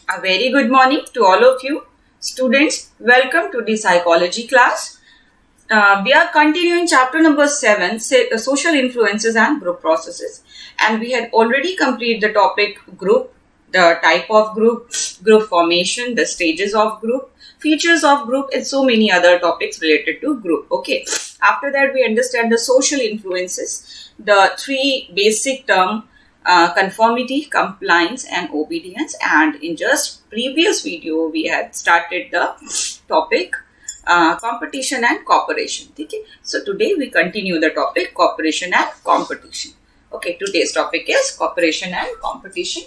A very good morning to all of you. Students, welcome to the psychology class. We are continuing chapter number 7, social influences and group processes. And we had already completed the topic group, the type of group, group formation, the stages of group, features of group, and so many other topics related to group. Okay. After that, we understand the social influences, the three basic terms, conformity, compliance, and obedience. And in just previous video, we had started the topic competition and cooperation. Okay? So today we continue the topic cooperation and competition. Okay, today's topic is cooperation and competition.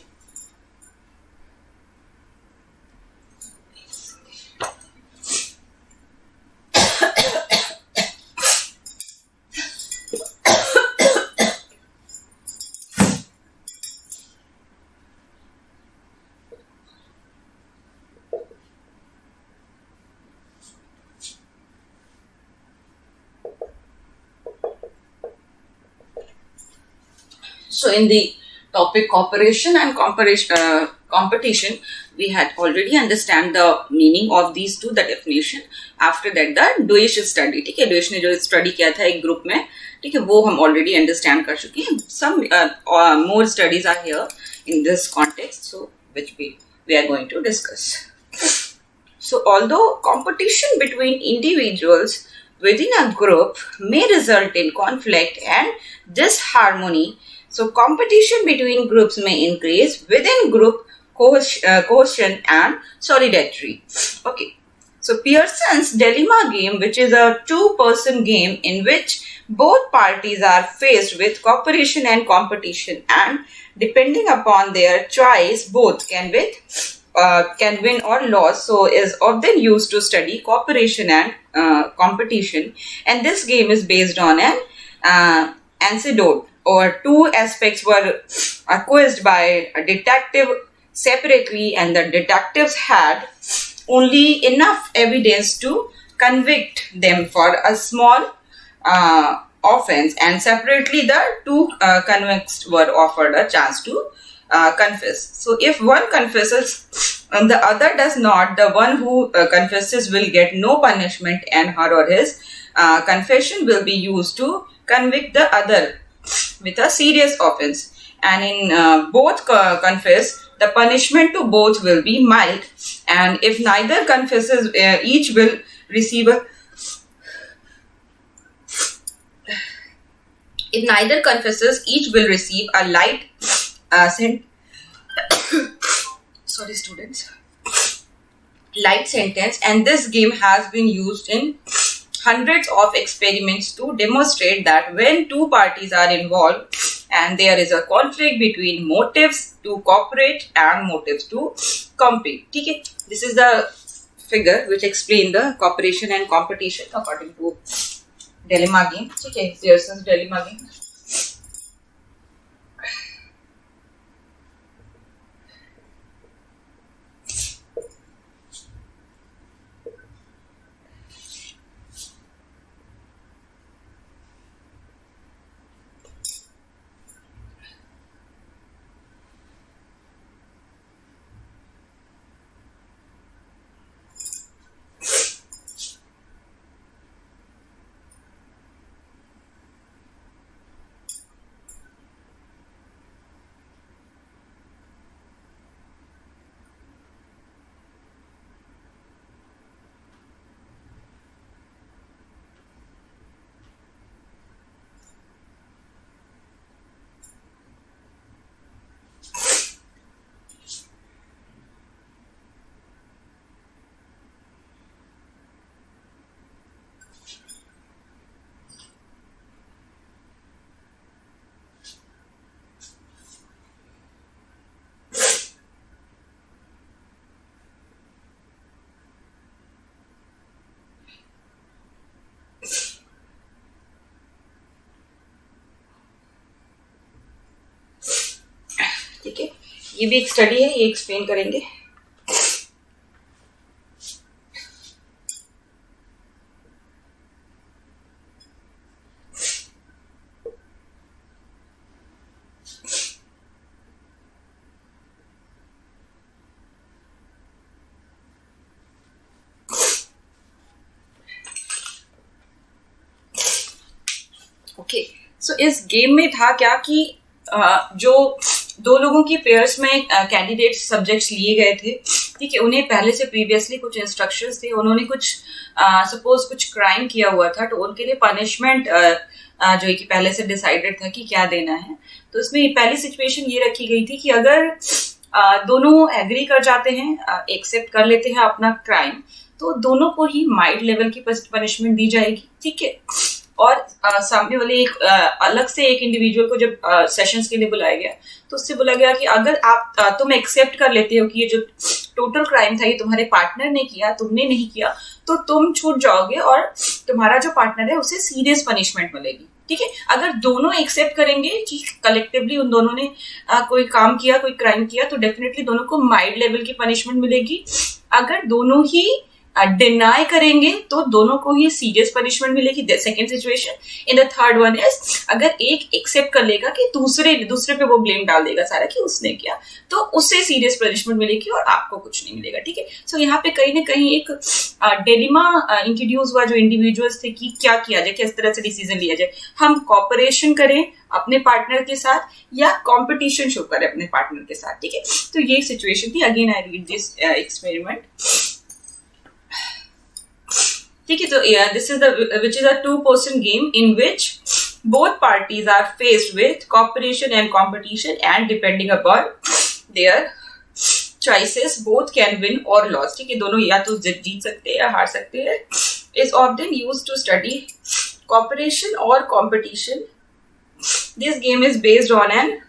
So in the topic cooperation and competition, we had already understand the meaning of these two, the definition. After that, the Deutsch study. ठीक है, Deutsch ने जो study किया था एक group में, ठीक है, वो हम already understand कर चुके हैं. Some more studies are here in this context, so which we are going to discuss. So although competition between individuals within a group may result in conflict and disharmony, so competition between groups may increase within group cohesion and solidarity. Okay. So Pearson's Dilemma game, which is a two-person game in which both parties are faced with cooperation and competition, and depending upon their choice, both can win or lose. So is often used to study cooperation and competition. And this game is based on an anecdote, or two aspects were accused by a detective separately, and the detectives had only enough evidence to convict them for a small offense, and separately the two convicts were offered a chance to confess. So if one confesses and the other does not, the one who confesses will get no punishment, and her or his confession will be used to convict the other with a serious offense. And in both confess, the punishment to both will be mild, and if neither confesses, each will receive a light sorry students, light sentence. And this game has been used in hundreds of experiments to demonstrate that when two parties are involved and there is a conflict between motives to cooperate and motives to compete. Okay? This is the figure which explains the cooperation and competition according to dilemma game. Okay, Pearson's dilemma game. ठीक है, ये भी एक study है, ये explain करेंगे. Okay, सो इस game में था क्या कि जो दो लोगों की पेयर्स में कैंडिडेट सब्जेक्ट्स लिए गए थे, ठीक है, उन्हें पहले से प्रीवियसली कुछ इंस्ट्रक्शंस थे, उन्होंने कुछ सपोज कुछ क्राइम किया हुआ था, तो उनके लिए पनिशमेंट जो है कि पहले से डिसाइडेड था कि क्या देना है। तो इसमें पहली सिचुएशन ये रखी गई थी कि अगर दोनों एग्री कर जाते हैं, एक्सेप्ट कर लेते हैं अपना क्राइम, तो दोनों को ही माइल्ड लेवल की पनिशमेंट दी जाएगी, ठीक है। और सामने वाले एक अलग से एक इंडिविजुअल को जब सेशंस के लिए बुलाया गया, तो उससे बोला गया कि अगर तुम एक्सेप्ट कर लेते हो कि ये जो टोटल क्राइम था ये तुम्हारे पार्टनर ने किया, तुमने नहीं किया, तो तुम छूट जाओगे और तुम्हारा जो पार्टनर है उसे सीरियस पनिशमेंट मिलेगी, ठीक है। अगर दोनों एक्सेप्ट करेंगे कि कलेक्टिवली उन दोनों ने कोई काम किया, कोई क्राइम किया, तो डेफिनेटली दोनों को माइल्ड लेवल की पनिशमेंट मिलेगी। अगर दोनों ही डिनाई करेंगे तो दोनों को ही सीरियस पनिशमेंट मिलेगी, second situation. In the third one is अगर एक एक्सेप्ट कर लेगा कि दूसरे पे वो ब्लेम डाल देगा सारा कि उसने किया, तो उससे सीरियस पनिशमेंट मिलेगी और आपको कुछ नहीं मिलेगा, ठीक है। सो यहाँ पे कहीं ना कहीं एक डिलेमा इंट्रोड्यूस हुआ जो इंडिविजुअल्स थे कि क्या किया जाए, किस तरह से डिसीजन लिया जाए, हम कॉपरेशन करें अपने पार्टनर के साथ या कॉम्पिटिशन शो करें अपने पार्टनर के साथ, ठीक है। तो ये सिचुएशन थी। Again I read this experiment, ठीक है। तो this is which is a 2-person game in which both parties are faced with cooperation and competition, and depending upon their choices both can win or lose, ठीक है। दोनों या तो जीत सकते हैं या हार सकते हैं। is often used to study cooperation or competition. This game is based on an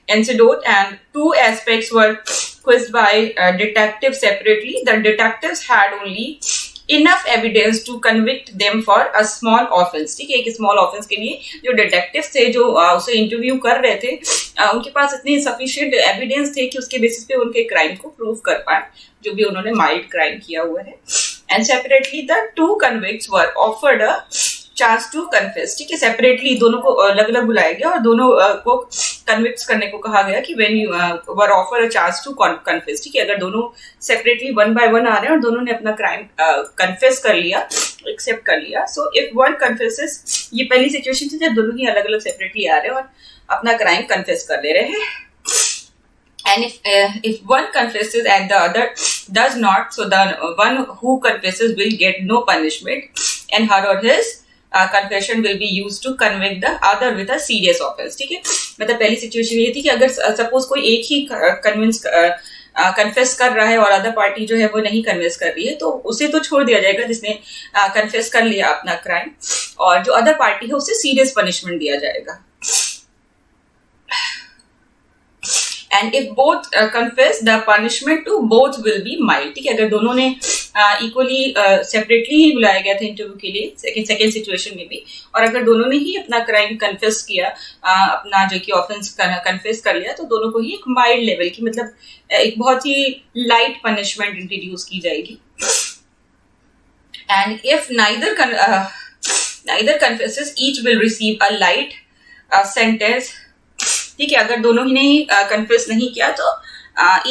anecdote, and 2 aspects were quizzed by detectives separately. The detectives had only enough evidence to convict them for a small offense, ठीक है। एक small offence के लिए जो detective थे जो उसे interview कर रहे थे, उनके पास इतनी सफिशिएंट एविडेंस थे कि उसके बेसिस पे उनके क्राइम को प्रूव कर पाए, जो भी उन्होंने माइल्ड क्राइम किया हुआ है। And separately the 2 convicts were offered a chance to confess, ठीक है। सेपरेटली दोनों को अलग अलग बुलाया गया और दोनों को कन्विक्ट करने को कहा गया कि when you were offer a chance to confess, ठीक है। अगर दोनों सेपरेटली 1 by 1 आ रहे हैं और दोनों ने अपना क्राइम कन्फेस कर लिया, एक्सेप्ट कर लिया, सो इफ वन कन्फेसेस, ये पहली सिचुएशन थी जब दोनों ही अलग अलग सेपरेटली आ रहे हैं और अपना क्राइम कन्फेस कर ले रहे हैं। And if one confesses and the other does not, so the one who confesses will get no punishment, and her or his confession will be used to convict the other with a serious offense, ठीक है। मतलब पहली situation ये थी कि अगर suppose कोई एक ही कन्फेस कर रहा है और अदर पार्टी जो है वो नहीं कन्फेस कर रही है, तो उसे तो छोड़ दिया जाएगा जिसने कन्फेस कर लिया अपना क्राइम, और जो अदर पार्टी है उसे सीरियस पनिशमेंट दिया जाएगा। And if both confess, the punishment to both will be mild, ठीक है। अगर दोनों ने इक्वली सेपरेटली ही बुलाया गया था इंटरव्यू के लिए सेकेंड सिचुएशन में भी, और अगर दोनों ने ही अपना क्राइम कन्फेस किया, अपना जो कि ऑफेंस कन्फेस कर लिया, तो दोनों को ही एक माइल्ड लेवल की, मतलब एक बहुत ही लाइट पनिशमेंट इंट्रोड्यूस की जाएगी। And if neither confesses each will receive a light sentence, ठीक है। अगर दोनों ही ने कन्फेस नहीं किया तो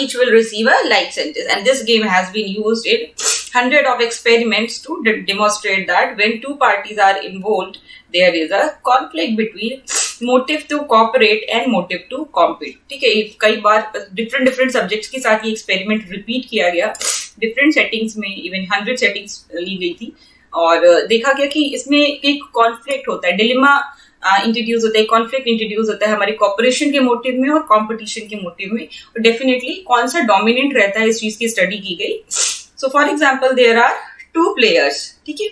each will receive a light sentence. And this game has been used in 100 of experiments to demonstrate that when 2 parties are involved, there is a conflict between motive to cooperate and motive to compete, ठीक है। कई बार different subjects के साथ ये experiment repeat किया गया, different settings में, even 100 settings ली गई थी, और देखा गया कि इसमें एक कॉन्फ्लिक्ट होता है, डिलेमा इंट्रोड्यूस होता है, कॉन्फ्लिक्ट इंट्रोड्यूस होता है हमारी कॉपरेशन के मोटिव में और कंपटीशन के मोटिव में, और डेफिनेटली कौन सा डोमिनेंट रहता है इस चीज की स्टडी की गई। So for example there are 2 players, ठीक है,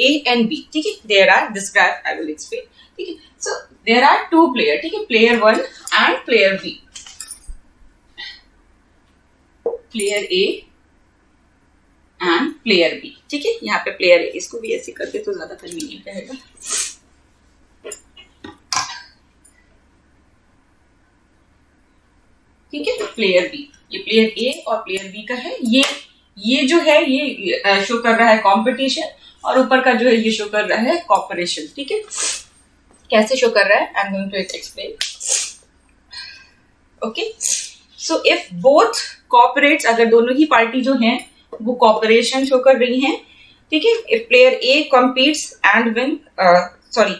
A and B, ठीक है। There are describe, I will explain, ठीक है। सो देयर आर 2 players, ठीक है, player 1 and player B, player A and player B, ठीक है। यहाँ पे player A, इसको भी ऐसे करते तो ज्यादा कन्वीनियंट रहेगा, ठीक है। प्लेयर बी, ये प्लेयर ए और प्लेयर बी का है, ये जो है ये शो कर रहा है कंपटीशन, और ऊपर का जो है ये शो कर रहा है कॉपरेशन, ठीक है। कैसे शो कर रहा है, I am going to explain, okay. So if both cooperates, अगर दोनों ही पार्टी जो हैं वो कॉपरेशन शो कर रही हैं, ठीक है। If player A competes and win, sorry,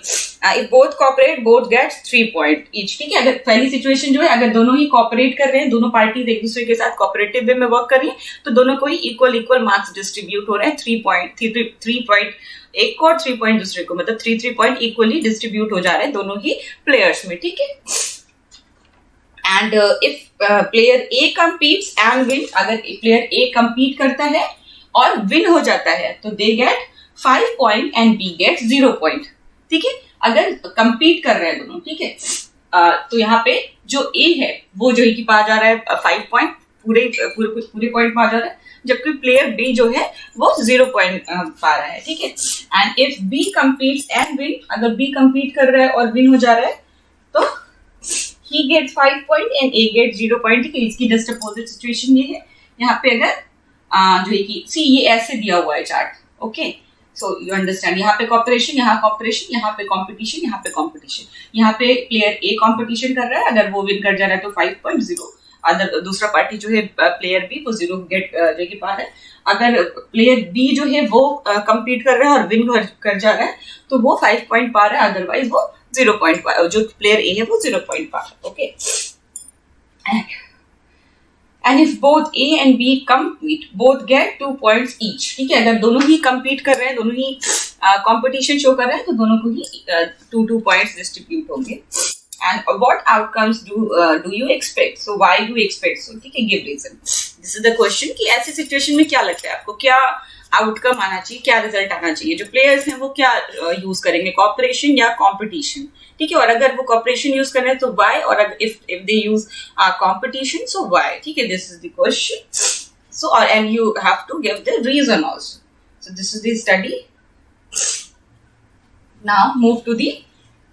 if both cooperate both gets 3 point each. ठीक है, अगर पहली सिचुएशन जो है, अगर दोनों ही कॉपरेट कर रहे हैं, दोनों पार्टीज एक दूसरे के साथ कॉपरेटिव वे में वर्क कर रही है, तो दोनों को ही इक्वल मार्क्स डिस्ट्रीब्यूट हो रहे हैं। 3 पॉइंट एक को और 3 पॉइंट दूसरे को, मतलब 3 पॉइंट इक्वली डिस्ट्रीब्यूट हो जा रहे हैं दोनों ही प्लेयर्स में। ठीक है, and if player A competes and win, अगर प्लेयर ए कम्पीट करता है और विन हो जाता है तो they get 5 point and B get 0 point. ठीक है, अगर कम्पीट कर रहे हैं दोनों, ठीक है, तो यहाँ पे जो ए है वो जो है कि पा जा रहा है 5 पॉइंट, पूरे पॉइंट पा जा रहा है, जबकि प्लेयर बी जो है वो 0 पॉइंट पा रहा है। ठीक है, and if B competes and win, अगर बी कम्पीट कर रहा है और विन हो जा रहा है तो he gets 5 point and A get 0 point. ठीक है, इसकी जस्ट अपोजिट सिचुएशन ये है। यहाँ पे अगर जो है कि सी ये ऐसे दिया हुआ है chart, okay, so you understand, यहाँ पे कॉपरेशन, यहाँ कॉपरेशन, यहाँ पे कॉम्पिटिशन, यहाँ पे कॉम्पिटिशन। यहाँ पे प्लेयर ए कॉम्पिटिशन कर रहा है, अगर वो विन कर जा रहा है तो 5.0, अदर दूसरा पार्टी जो है प्लेयर बी वो 0 गेट जो कि पा रहा है। अगर प्लेयर बी जो है वो कम्पीट कर रहा है और विन कर जा रहा है तो वो 5 पॉइंट पा रहा है, अदरवाइज वो 0 पॉइंट पा, जो प्लेयर ए है वो 0 पॉइंट पा रहा है। Okay, and if both A and B compete both get 2 points each. ठीक है, अगर दोनों ही कम्पीट कर रहे हैं, दोनों ही कंपटीशन शो कर रहे हैं, तो दोनों को ही 2 पॉइंट्स डिस्ट्रीब्यूट होंगे। And what outcomes do you expect, so why do expect so. ठीक है, give reason. This is the question कि ऐसी सिचुएशन में क्या लगता है आपको, क्या आउटकम आना चाहिए, क्या रिजल्ट आना चाहिए, जो प्लेयर्स हैं वो क्या यूज करेंगे, कॉपरेशन या कॉम्पिटिशन। ठीक है, और अगर वो कॉपरेशन यूज कर रहे हैं तो वाई, और अगर if they use competition so why. ठीक है, this is the question. So और and you have to give the reason also. So this is the study. Now move to the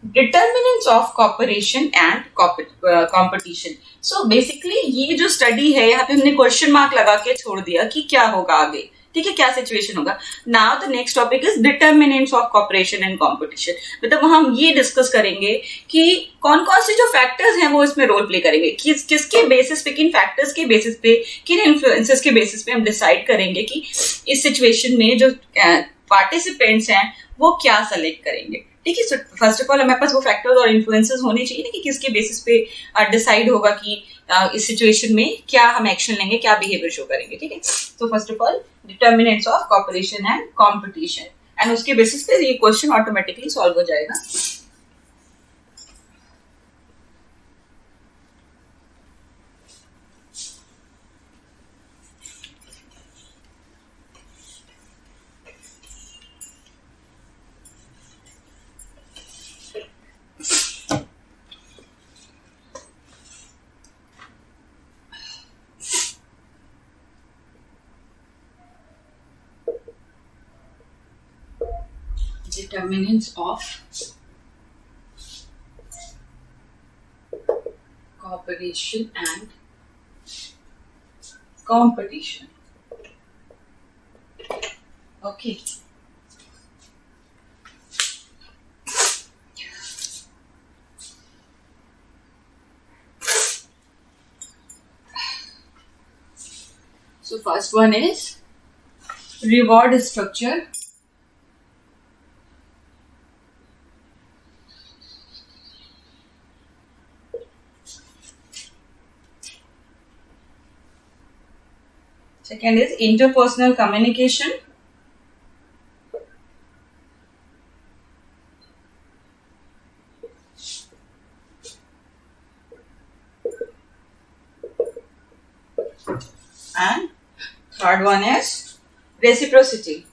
determinants of cooperation and competition. So basically ये जो study है, यहाँ पे हमने question mark लगा के छोड़ दिया कि क्या होगा आगे। ठीक है, क्या सिचुएशन होगा। Now the next topic is determinants of cooperation and competition. मतलब हम ये डिस्कस करेंगे कि कौन कौन से जो फैक्टर्स हैं वो इसमें रोल प्ले करेंगे, किसके बेसिस पे, किन फैक्टर्स के बेसिस पे, किन इन्फ्लुएंसेस के बेसिस पे हम डिसाइड करेंगे कि इस सिचुएशन में जो पार्टिसिपेंट्स हैं वो क्या सेलेक्ट करेंगे। ठीक है, फर्स्ट ऑफ ऑल हमारे पास वो फैक्टर्स और इन्फ्लुएंसेस होने चाहिए ना कि किसके बेसिस पे डिसाइड होगा कि इस सिचुएशन में क्या हम एक्शन लेंगे, क्या बिहेवियर शो करेंगे। ठीक है, तो first of all determinants of cooperation and competition, and उसके बेसिस पे ये क्वेश्चन ऑटोमेटिकली सॉल्व हो जाएगा। Determinants of cooperation and competition. Okay. So first one is reward structure. Second is interpersonal communication. And third one is reciprocity.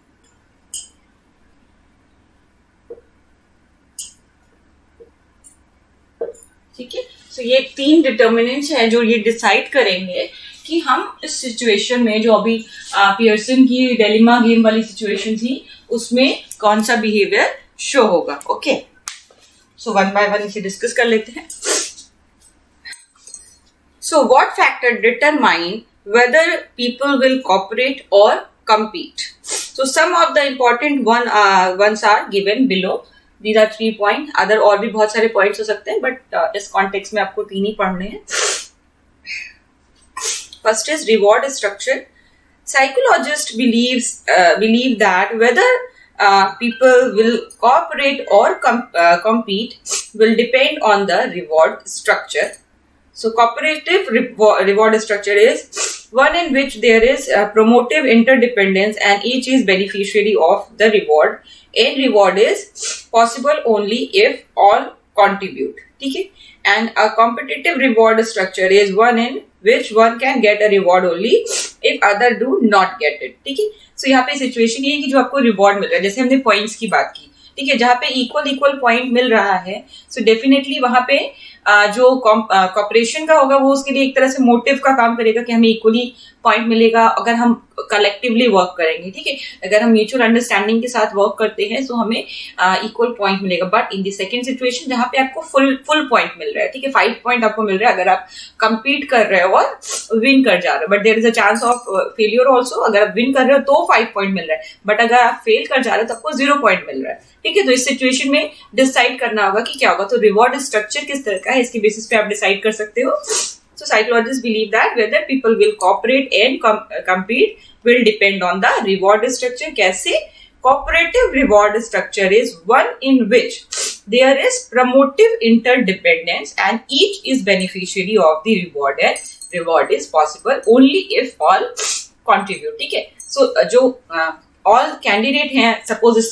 ठीक है, सो ये 3 determinants हैं जो ये डिसाइड करेंगे कि हम इस सिचुएशन में, जो अभी पियर्सन की डिलेमा गेम वाली सिचुएशन थी, उसमें कौन सा बिहेवियर शो होगा। Okay, so one by one इसे डिस्कस कर लेते हैं। So what factor determine whether people will cooperate और compete? So some of the important ones are given below. These are 3 points. Other और भी बहुत सारे points हो सकते हैं, but इस context में आपको 3 ही पढ़ने हैं। First is reward structure. Psychologists believe that whether people will cooperate or compete will depend on the reward structure. So cooperative reward structure is one in which there is promotive interdependence and each is beneficiary of the reward. And reward is possible only if all contribute. Okay? And a competitive reward structure is one in which one can get a reward only if other do not get it. ठीक है. So यहाँ पे situation ये है कि जो आपको reward मिल रहा है, जैसे हमने पॉइंट्स की बात की, ठीक है, जहाँ पे इक्वल पॉइंट मिल रहा है, सो डेफिनेटली वहां पे जो कॉर्पोरेशन का होगा वो उसके लिए एक तरह से मोटिव का काम करेगा कि हमें इक्वली पॉइंट मिलेगा अगर हम कलेक्टिवली वर्क करेंगे. ठीक है, अगर हम म्यूचुअल अंडरस्टैंडिंग के साथ वर्क करते हैं तो हमें इक्वल पॉइंट मिलेगा. But in the second situation जहां पे आपको फुल पॉइंट मिल रहा है, ठीक है, 5 पॉइंट आपको मिल रहा है अगर आप कंपीट कर रहे हो और विन कर जा रहे हो, but there is a chance of failure also. अगर आप विन कर रहे हो तो 5 पॉइंट मिल रहा है, बट अगर आप फेल कर जा रहे हो तो आपको 0 पॉइंट मिल रहा है. ठीक है, तो इस सिचुएशन में डिसाइड करना होगा कि क्या होगा. तो रिवॉर्ड स्ट्रक्चर किस तरह का है इसके बेसिस पे आप डिसाइड कर सकते हो. So psychologists believe that whether people will cooperate and compete will depend on the reward structure. कैसे? Cooperative reward structure is one in which there is promotive interdependence and each is beneficiary of the reward and reward is possible only if all contribute. ठीक है, so जो all candidate हैं, suppose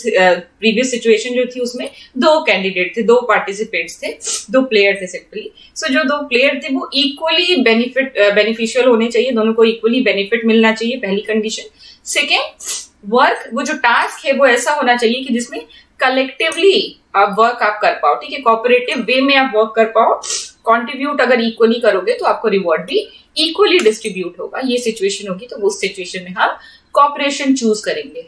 previous situation जो थी उसमें 2 candidate थे, 2 participants थे, 2 player थे सिंपली. सो जो 2 प्लेयर थे वो इक्वली बेनिफिशियल होने चाहिए, दोनों को इक्वली बेनिफिट मिलना चाहिए, पहली कंडीशन. सेकेंड, वर्क वो जो टास्क है वो ऐसा होना चाहिए कि जिसमें कलेक्टिवली आप वर्क आप कर पाओ. ठीक है, कोऑपरेटिव वे में आप वर्क कर पाओ. कंट्रीब्यूट अगर इक्वली करोगे तो आपको रिवॉर्ड भी इक्वली डिस्ट्रीब्यूट होगा. ये सिचुएशन होगी तो उस सिचुएशन में हम cooperation choose करेंगे.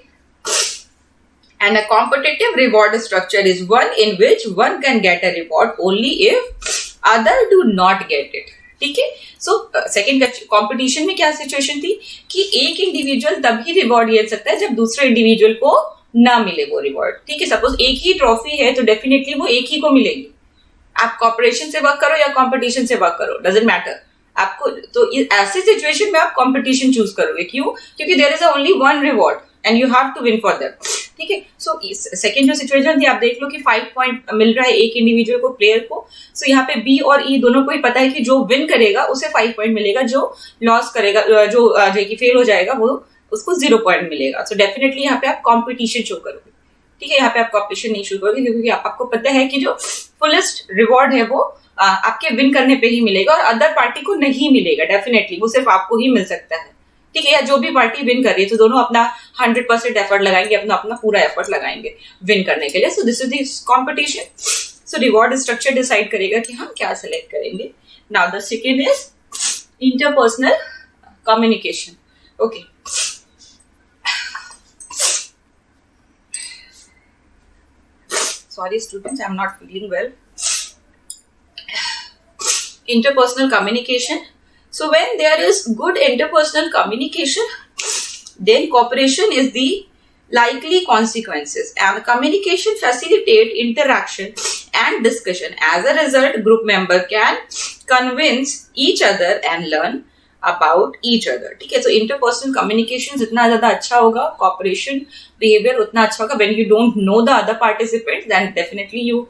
And a competitive reward structure is one in which one can get a reward only if other do not get it. ठीक है, सो सेकेंड कंपटीशन में क्या सिचुएशन थी कि एक इंडिविजुअल तभी रिवॉर्ड ले सकता है जब दूसरे इंडिविजुअल को ना मिले वो रिवॉर्ड. ठीक है, सपोज एक ही ट्रॉफी है तो डेफिनेटली वो एक ही को मिलेगी. आप कॉपरेशन से वर्क करो या कॉम्पिटिशन से वर्क करो, डजंट मैटर आपको. तो ऐसे सिचुएशन में आप कंपटीशन चूज करोगे. क्यों? क्योंकि there is only one reward and you have to win for that. ठीक है, सो सेकंड जो सिचुएशन थी आप देख लो कि 5 पॉइंट मिल रहा है एक इंडिविजुअल को, प्लेयर को. सो यहाँ पे बी और ई दोनों को ही पता है कि जो विन करेगा उसे 5 पॉइंट मिलेगा, जो लॉस करेगा, जो फेल हो जाएगा वो उसको 0 पॉइंट मिलेगा. सो डेफिनेटली यहाँ पे आप कॉम्पिटिशन शो करोगे. ठीक है, यहाँ पे आप कॉम्पिटिशन नहीं शो करोगे क्योंकि आपको पता है कि जो फुलेस्ट रिवॉर्ड है वो आपके विन करने पे ही मिलेगा और अदर पार्टी को नहीं मिलेगा. डेफिनेटली वो सिर्फ आपको ही मिल सकता है. ठीक है, या जो भी पार्टी विन कर रही है तो दोनों अपना 100% एफर्ट लगाएंगे, अपना पूरा एफर्ट लगाएंगे विन करने के लिए. सो this is this competition. So reward structure decide करेगा कि हम क्या सिलेक्ट करेंगे. Now the second is interpersonal communication. Okay, sorry students, I'm not feeling well. Interpersonal communication. So when there is good interpersonal communication, then cooperation is the likely consequences and communication facilitate interaction and discussion. As a result, group member can convince each other and learn about each other. ठीक है, तो interpersonal communication जितना ज्यादा अच्छा होगा, cooperation behavior उतना अच्छा होगा. When you don't know the other participants, then definitely you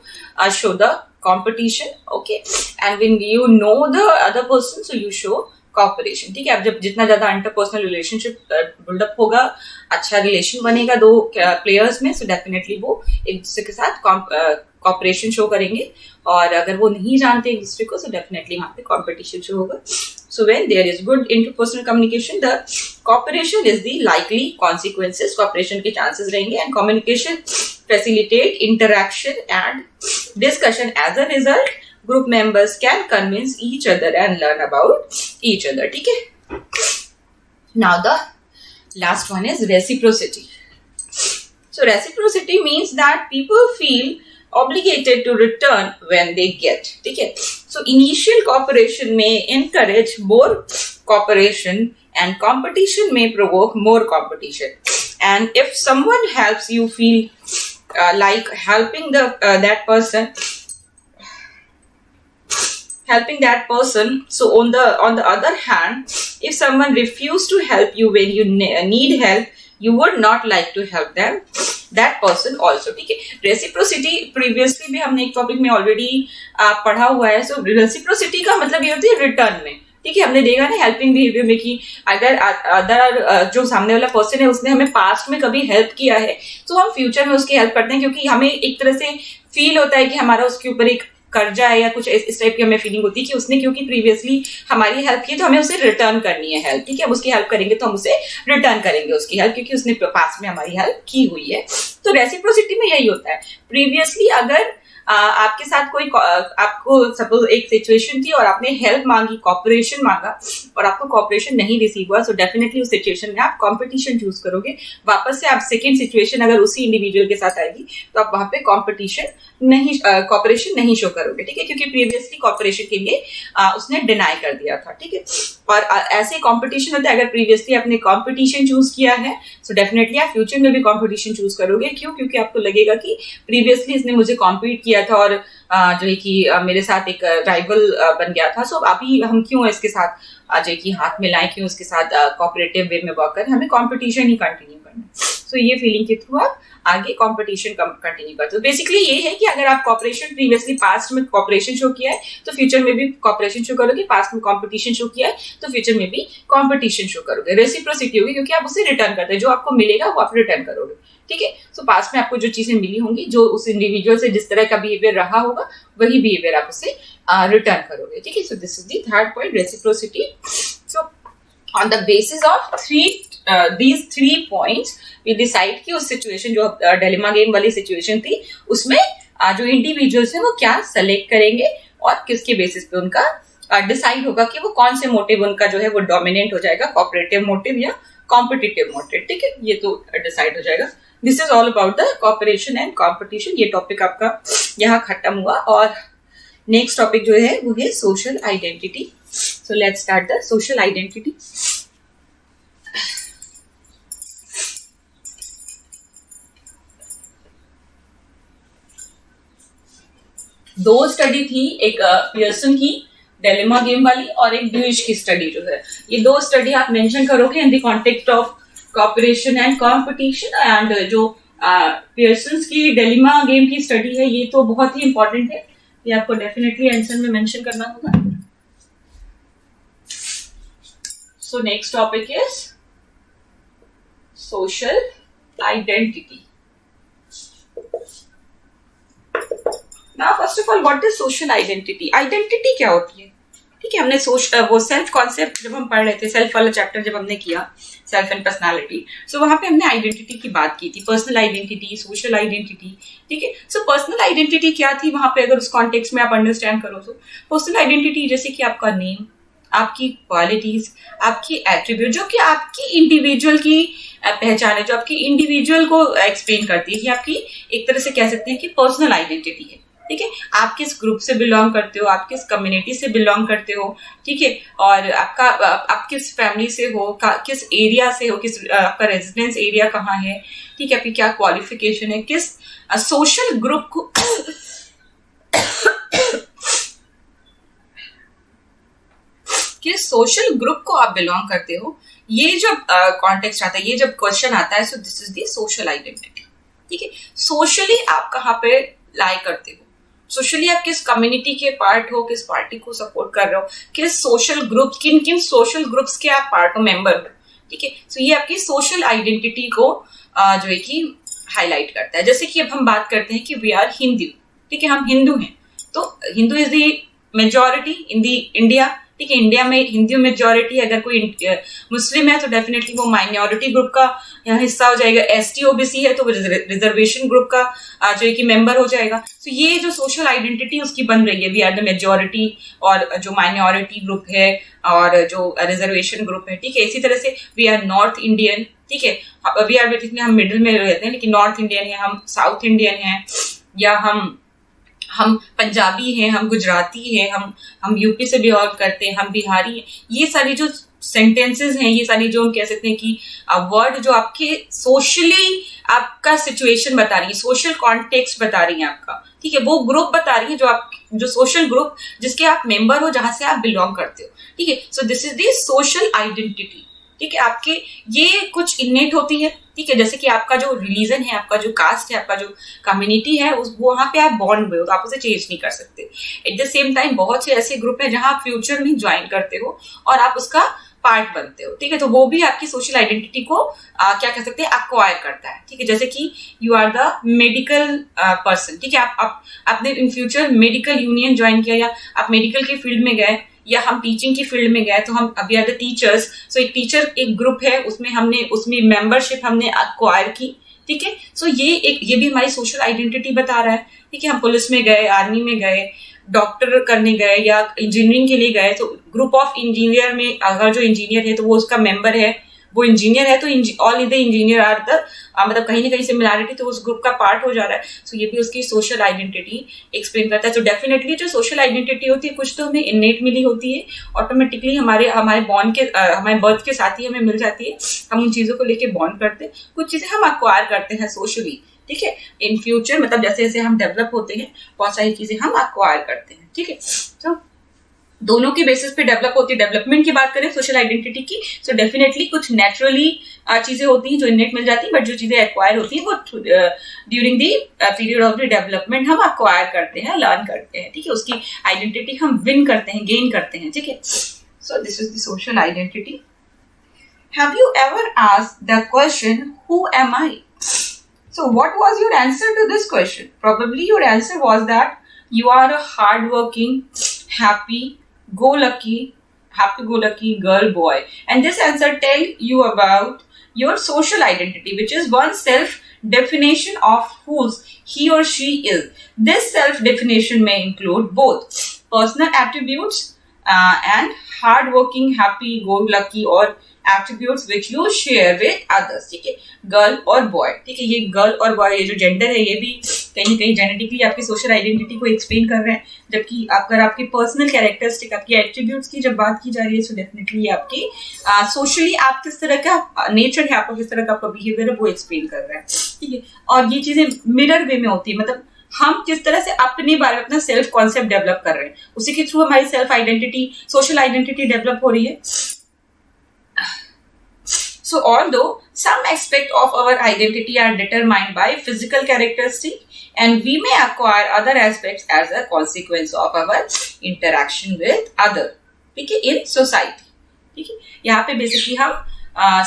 show the competition. Okay, and when you know the other person, so you show cooperation. ठीक है, अब जब जितना ज्यादा इंटरपर्सनल रिलेशनशिप बिल्डअप होगा, अच्छा रिलेशन बनेगा 2 प्लेयर्स में, सो डेफिनेटली वो एक दूसरे के साथ कॉपरेशन शो करेंगे. और अगर वो नहीं जानते एक दूसरे को, सो डेफिनेटली वहां पे कॉम्पिटिशन शो होगा. So when there is good interpersonal communication, the cooperation is the likely consequences. Cooperation के chances रहेंगे and communication facilitate interaction and discussion. As a result, group members can convince each other and learn about each other. ठीक है? Now the last one is reciprocity. So reciprocity means that people feel obligated to return when they get. ठीक है, so initial cooperation may encourage more cooperation and competition may provoke more competition. And if someone helps you feel like helping that person, so on the other hand, if someone refused to help you when you need help, you would not like to help them. That person also, ठीक है। Reciprocity previously भी हमने एक topic में already पढ़ा हुआ है। सो reciprocity का मतलब ये होती है रिटर्न में, ठीक है। हमने देखा ना हेल्पिंग बिहेवियर में कि अगर अदर जो सामने वाला पर्सन है उसने हमें पास्ट में कभी हेल्प किया है तो हम फ्यूचर में उसकी हेल्प करते हैं, क्योंकि हमें एक तरह से फील होता है कि हमारा उसके ऊपर एक कर्जा है या कुछ इस टाइप की हमें फीलिंग होती है कि उसने क्योंकि प्रीवियसली हमारी हेल्प की तो हमें उसे रिटर्न करनी है हेल्प, ठीक है। अब उसकी हेल्प करेंगे तो हम उसे रिटर्न करेंगे उसकी हेल्प, क्योंकि उसने पास्ट में हमारी हेल्प की हुई है। तो रेसिप्रोसिटी में यही होता है। प्रीवियसली अगर आपके साथ कोई आपको सपोज एक सिचुएशन थी और आपने हेल्प मांगी, कॉपरेशन मांगा और आपको कॉपरेशन नहीं रिसीव हुआ, सो डेफिनेटली उस सिचुएशन में आप कॉम्पिटिशन चूज करोगे। वापस से आप सेकेंड सिचुएशन अगर उसी इंडिविजुअल के साथ आएगी तो आप वहां पे कॉम्पिटिशन नहीं, कॉपरेशन नहीं शो करोगे, ठीक है, क्योंकि प्रीवियसली कॉपरेशन के लिए उसने डिनाई कर दिया था, ठीक है। और ऐसे कॉम्पिटिशन होता है, अगर प्रीवियसली आपने कॉम्पिटिशन चूज किया है सो डेफिनेटली आप फ्यूचर में भी कॉम्पिटिशन चूज करोगे। क्यों? क्योंकि आपको लगेगा कि प्रीवियसली इसने मुझे कॉम्पीट किया था और जो है कि मेरे साथ एक राइवल बन गया था, सो अभी हम क्यों इसके साथ जो है कि हाथ मिलाएं, क्यों उसके साथ कोऑपरेटिव वे में वर्क करें, हमें कॉम्पिटिशन ही कंटिन्यू करना है। सो ये फीलिंग के थ्रू आप आगे कॉम्पिटिशन कंटिन्यू करते हो। बेसिकली ये है कि अगर आप कॉपरेशन प्रीवियसली पास्ट में कॉपरेशन शो किया है तो फ्यूचर में भी कॉपरेशन शो करोगे, पास्ट में कॉम्पिटिशन शो किया है तो फ्यूचर में भी कॉम्पिटिशन शो करोगे। रेसिप्रोसिटी होगी क्योंकि आप उसे रिटर्न करते हैं, जो आपको मिलेगा वो आप रिटर्न करोगे, ठीक है। सो पास्ट में आपको जो चीजें मिली होंगी, जो उस इंडिविजुअल से जिस तरह का बिहेवियर रहा होगा वही बिहेवियर आप उसे रिटर्न करोगे, ठीक है। सो this is the third point, reciprocity. So on the basis of these three points we decide कि उस सिचुएशन जो डिलेमा गेम वाली सिचुएशन थी उसमें जो इंडिविजुअल्स है वो क्या सेलेक्ट करेंगे और किसके बेसिस पे उनका डिसाइड होगा कि वो कौन से मोटिव उनका जो है वो डोमिनेंट हो जाएगा, कोऑपरेटिव मोटिव या कॉम्पिटिटिव मोटिव, ठीक है। ये तो डिसाइड हो जाएगा। This is all about the corporation and competition. ये टॉपिक आपका यहाँ खत्म हुआ और नेक्स्ट टॉपिक जो है वो है social identity. So let's start the social identity. दो स्टडी थी, एक पियर्सन की डिलेमा गेम वाली और एक ड्यूइश की स्टडी जो है। ये दो स्टडी आप मेंशन करोगे in the context of cooperation and competition. And जो पियर्सन की डिलेमा गेम की स्टडी है ये तो बहुत ही इंपॉर्टेंट है, ये आपको डेफिनेटली आंसर में मेंशन करना होगा। So next topic is social identity. Now first of all, what is social identity? Identity क्या होती है? ठीक है, हमने वो सेल्फ कॉन्सेप्ट जब हम पढ़ रहे थे, सेल्फ वाला चैप्टर जब हमने किया, सेल्फ एंड पर्सनालिटी, सो वहां पे हमने आइडेंटिटी की बात की थी, पर्सनल आइडेंटिटी, सोशल आइडेंटिटी, ठीक है। सो पर्सनल आइडेंटिटी क्या थी वहां पे, अगर उस कॉन्टेक्स्ट में आप अंडरस्टैंड करो तो पर्सनल आइडेंटिटी जैसे कि आपका नेम, आपकी क्वालिटीज, आपकी एट्रीब्यूट जो कि आपकी इंडिविजुअल की पहचान है, जो आपकी इंडिविजुअल को एक्सप्लेन करती है, कि आपकी एक तरह से कह सकते हैं कि पर्सनल आइडेंटिटी है, ठीक है। आप किस ग्रुप से बिलोंग करते हो, आप किस कम्युनिटी से बिलोंग करते हो, ठीक है, और आप किस फैमिली से हो, किस एरिया से हो, किस आपका रेजिडेंस एरिया कहाँ है, ठीक है, आपकी क्या क्वालिफिकेशन है, किस सोशल ग्रुप को किस सोशल ग्रुप को आप बिलोंग करते हो। ये जब कॉन्टेक्स्ट आता है, ये जब क्वेश्चन आता है, सो this is the social identity, ठीक है। सोशली आप कहाँ पे लाई करते हो, सोशली आप किस कम्युनिटी के पार्ट हो, किस पार्टी को सपोर्ट कर रहे हो, किस सोशल ग्रुप, किन किन सोशल ग्रुप्स के आप पार्ट हो, मेंबर हो, ठीक है। सो ये आपकी सोशल आइडेंटिटी को जो है कि हाईलाइट करता है। जैसे कि अब हम बात करते हैं कि वी आर हिंदू, ठीक है, हम हिंदू हैं, तो Hindu is the majority in the India, ठीक है। इंडिया में हिंदू मेजॉरिटी, अगर कोई मुस्लिम है तो डेफिनेटली वो माइनॉरिटी ग्रुप का हिस्सा हो जाएगा, एसटी ओबीसी है तो वो रिजर्वेशन ग्रुप का जो है कि मेंबर हो जाएगा। तो ये जो सोशल आइडेंटिटी उसकी बन रही है, वी आर द मेजॉरिटी, और जो माइनॉरिटी ग्रुप है और जो रिजर्वेशन ग्रुप है, ठीक है। इसी तरह से वी आर नॉर्थ इंडियन, ठीक है, वी आर बेसिकली हम मिडिल में रहते हैं, लेकिन नॉर्थ इंडियन है, हम साउथ इंडियन है, या हम पंजाबी हैं, हम गुजराती हैं, हम यूपी से बिलोंग करते हैं, हम बिहारी हैं। ये सारी जो सेंटेंसेस हैं, ये सारी जो हम कह सकते हैं कि वर्ड जो आपके सोशली आपका सिचुएशन बता रही है, सोशल कॉन्टेक्स्ट बता रही है आपका, ठीक है, वो ग्रुप बता रही है जो सोशल ग्रुप जिसके आप मेंबर हो, जहां से आप बिलोंग करते हो, ठीक है। सो this is the social identity, ठीक है, आपके ये कुछ इनेट होती है, ठीक है, जैसे कि आपका जो रिलीजन है, आपका जो कास्ट है, आपका जो कम्युनिटी है, उस वहां पे आप बॉर्न हुए हो तो आप उसे चेंज नहीं कर सकते। एट द सेम टाइम बहुत से ऐसे ग्रुप है जहां आप फ्यूचर में ज्वाइन करते हो और आप उसका पार्ट बनते हो, ठीक है, तो वो भी आपकी सोशल आइडेंटिटी को क्या कह सकते हैं, एक्वायर करता है, ठीक है। जैसे कि you are the medical person, ठीक है, आपने in future medical union join किया या आप मेडिकल के फील्ड में गए या हम टीचिंग की फील्ड में गए तो हम अभी आर द टीचर्स, सो एक टीचर एक ग्रुप है, उसमें मेंबरशिप हमने एक्वायर की, ठीक है। सो ये भी हमारी सोशल आइडेंटिटी बता रहा है, ठीक है। हम पुलिस में गए, आर्मी में गए, डॉक्टर करने गए या इंजीनियरिंग के लिए गए, तो ग्रुप ऑफ इंजीनियर में अगर जो इंजीनियर है तो वो उसका मेंबर है, वो इंजीनियर है, तो all the engineer are the मतलब कहीं ना कहीं सिमिलैरिटी तो उस ग्रुप का पार्ट हो जा रहा है। सो ये भी उसकी सोशल आइडेंटिटी एक्सप्लेन करता है। तो डेफिनेटली जो सोशल आइडेंटिटी होती है कुछ तो हमें इनेट मिली होती है, ऑटोमेटिकली हमारे बॉन्ड के हमारे बर्थ के साथ ही हमें मिल जाती है, हम उन चीजों को लेके बॉन्ड करते हैं, कुछ चीजें हम एक्वायर करते हैं सोशली, ठीक है। इन फ्यूचर मतलब जैसे जैसे हम डेवलप होते हैं बहुत सारी चीजें हम एक्वायर करते हैं, ठीक है। तो दोनों के बेसिस पे डेवलप होती है। डेवलपमेंट की बात करें सोशल आइडेंटिटी की, सो डेफिनेटली कुछ नेचुरली चीजें होती हैं जो इनेट मिल जाती है, बट जो चीजें एक्वायर होती है वो during the period of the development हम एक्वायर करते हैं, लर्न करते हैं, ठीक है। उसकी आइडेंटिटी हम विन करते हैं, गेन करते हैं, ठीक है। सो this is the social identity. Have you ever asked the question who am I? So what was your answer to this question? Probably your answer was that you are a hardworking, happy-go-lucky girl, boy. And this answer tells you about your social identity, which is one self-definition of whose he or she is. This self-definition may include both personal attributes and hardworking, happy-go-lucky or attributes which you share with others, ठीक है। Girl और boy, ठीक है, ये girl और boy, ये जो gender है ये भी कहीं ना कहीं जेनेटिकली आपकी सोशल आइडेंटिटी को एक्सप्लेन कर रहे हैं, जबकि अगर आपकी पर्सनल कैरेक्टरिस्टिक, आपकी एट्रीब्यूट्स की जब बात की जा रही है तो डेफिनेटली आपकी सोशली आप किस तरह का नेचर है, आपका किस तरह का आपका बिहेवियर है वो एक्सप्लेन कर रहा है, ठीक है। और ये चीजें मिरर वे में होती है, मतलब हम किस तरह से अपने बारे में अपना सेल्फ कॉन्सेप्ट डेवलप कर रहे हैं, उसी के थ्रू हमारी self identity, social identity develop हो रही है। So although some aspects of our identity are determined by physical characteristics and we may acquire other aspects as a consequence of our interaction with other, ठीक है, in society, ठीक है। यहाँ पे basically हम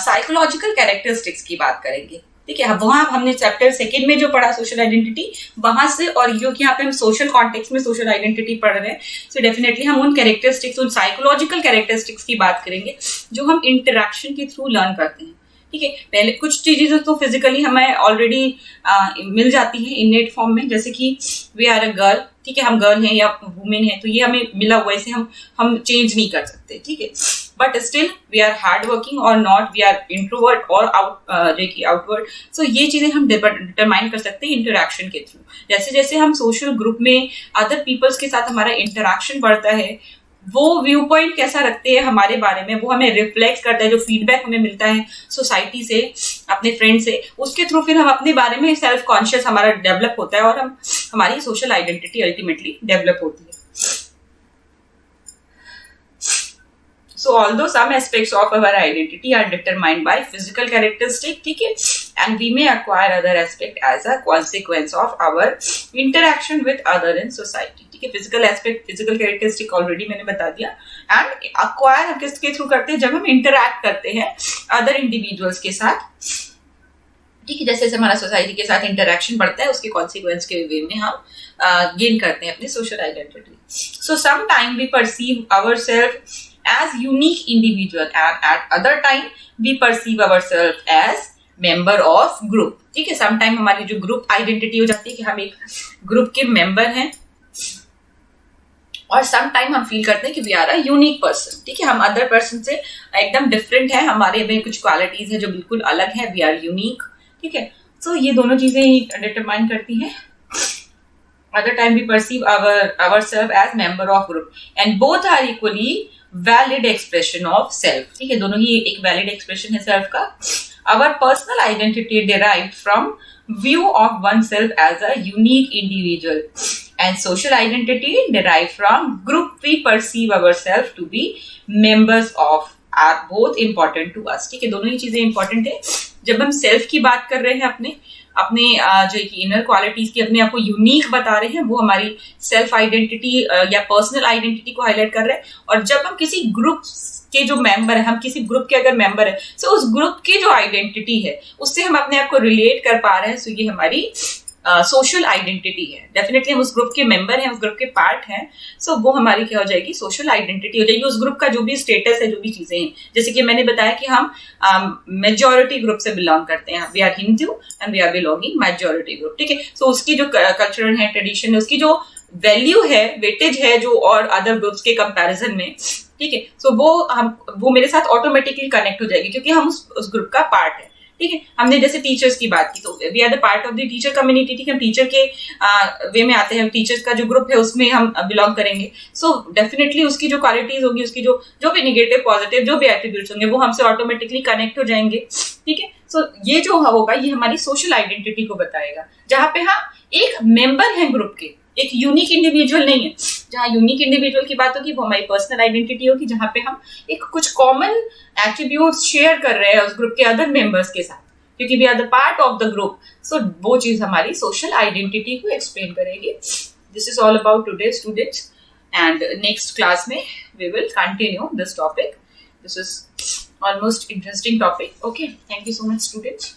साइकोलॉजिकल कैरेक्टरिस्टिक्स की बात करेंगे, ठीक है। वहां हमने चैप्टर 2 में जो पढ़ा सोशल आइडेंटिटी, वहां से और क्योंकि यहाँ पे हम सोशल कॉन्टेक्स्ट में सोशल आइडेंटिटी पढ़ रहे हैं, सो डेफिनेटली हम उन कैरेक्टरिस्टिक्स, उन साइकोलॉजिकल कैरेक्टरिस्टिक्स की बात करेंगे जो हम इंटरेक्शन के थ्रू लर्न करते हैं, ठीक है। पहले कुछ चीजें तो फिजिकली हमें ऑलरेडी मिल जाती है इनेट फॉर्म में, जैसे कि वी आर अ गर्ल, ठीक है, हम गर्ल हैं या वुमेन है तो ये हमें मिला हुआ है, इसे हम चेंज नहीं कर सकते, ठीक है। But still we are hard working और नॉट, वी आर इंट्रोवर्ट और आउटवर्ड, सो ये चीजें हम डिटरमाइन कर सकते हैं इंटरेक्शन के थ्रू। जैसे जैसे हम सोशल ग्रुप में अदर पीपल्स के साथ हमारा इंटरेक्शन बढ़ता है, वो व्यू पॉइंट कैसा रखते हैं हमारे बारे में, वो हमें रिफ्लेक्ट करता है, जो फीडबैक हमें मिलता है सोसाइटी से, अपने फ्रेंड से, उसके थ्रू फिर हम अपने बारे में सेल्फ कॉन्शियस हमारा डेवलप होता है और हमारी सोशल आइडेंटिटी अल्टीमेटली डेवलप होती है। So although some aspects of our identity are determined by physical characteristics, ठीक है, and we may acquire other aspect as a consequence of our interaction with other in society, ठीक है। Physical aspect, physical characteristic already मैंने बता दिया, and acquire हम किसके through करते हैं, जब हम इंटरैक्ट करते हैं अदर इंडिविजुअल्स के साथ, ठीक है। जैसे जैसे हमारा सोसाइटी के साथ इंटरेक्शन बढ़ता है उसके कॉन्सिक्वेंस के वे में हम गेन करते हैं अपनी social identity. So some time we perceive ourselves as unique individual and at other time we perceive ourselves as member of group, ठीक है। समटाइम हमारी जो ग्रुप आइडेंटिटी हो जाती है कि हम एक ग्रुप के मेंबर हैं, और सम टाइम हम फील करते हैं कि we are a unique person, ठीक है, हम अदर पर्सन से एकदम डिफरेंट है, हमारे में कुछ क्वालिटीज है जो बिल्कुल अलग है, वी आर यूनिक, ठीक है। सो ये दोनों चीजें डिटरमाइन करती हैं। Other time we perceive ourselves as member of group and both are equally valid expression of self, ठीक है, दोनों ही एक वैलिड एक्सप्रेशन है सेल्फ का। Our personal identity derived from view of one self as a unique individual and social identity derived from group we perceive our self to be members of are both important to us. ठीक है, दोनों ही चीजें important है। जब हम self की बात कर रहे हैं, अपने जो इनर क्वालिटीज की, अपने आप को यूनिक बता रहे हैं, वो हमारी सेल्फ आइडेंटिटी या पर्सनल आइडेंटिटी को हाईलाइट कर रहे हैं। और जब हम किसी ग्रुप के जो मेंबर है, हम किसी ग्रुप के अगर मेंबर है, सो उस ग्रुप की जो आइडेंटिटी है उससे हम अपने आप को रिलेट कर पा रहे हैं, सो ये हमारी सोशल आइडेंटिटी है। डेफिनेटली हम उस ग्रुप के मेंबर हैं, उस ग्रुप के पार्ट हैं, सो वो हमारी क्या हो जाएगी, सोशल आइडेंटिटी हो जाएगी। उस ग्रुप का जो भी स्टेटस है, जो भी चीजें हैं, जैसे कि मैंने बताया कि हम मेजॉरिटी ग्रुप से बिलोंग करते हैं, we are Hindu and we are belonging majority group. ठीक है, सो उसकी जो कल्चरल है, ट्रेडिशन है, उसकी जो वैल्यू है, वेटेज है, जो और अदर ग्रुप्स के कंपैरिजन में, ठीक है, सो वो मेरे साथ ऑटोमेटिकली कनेक्ट हो जाएगी, क्योंकि हम उस ग्रुप का पार्ट है। ठीक है, हमने जैसे टीचर्स की बात की, तो we are the part of the teacher community. ठीक है, हम टीचर के वे में आते हैं, टीचर्स का जो ग्रुप है उसमें हम बिलोंग करेंगे। सो डेफिनेटली उसकी जो क्वालिटीज होगी, उसकी जो भी निगेटिव पॉजिटिव जो भी एट्रीब्यूट्स होंगे, वो हमसे ऑटोमेटिकली कनेक्ट हो जाएंगे। ठीक है, सो ये जो होगा, ये हमारी सोशल आइडेंटिटी को बताएगा, जहां पे हम एक मेंबर हैं ग्रुप के, एक यूनिक इंडिविजुअल नहीं है। जहां यूनिक इंडिविजुअल की बात होगी, वो हमारी पर्सनल आइडेंटिटी होगी, जहां पे हम एक कुछ कॉमन एट्रीब्यूट्स शेयर कर रहे हैं उस ग्रुप के अदर मेंबर्स के साथ, क्योंकि we are the part of the group. So वो चीज हमारी सोशल आइडेंटिटी को एक्सप्लेन करेगी। This is all about today students, and next class में we will continue this topic. This is almost interesting topic. Okay, thank you so much students.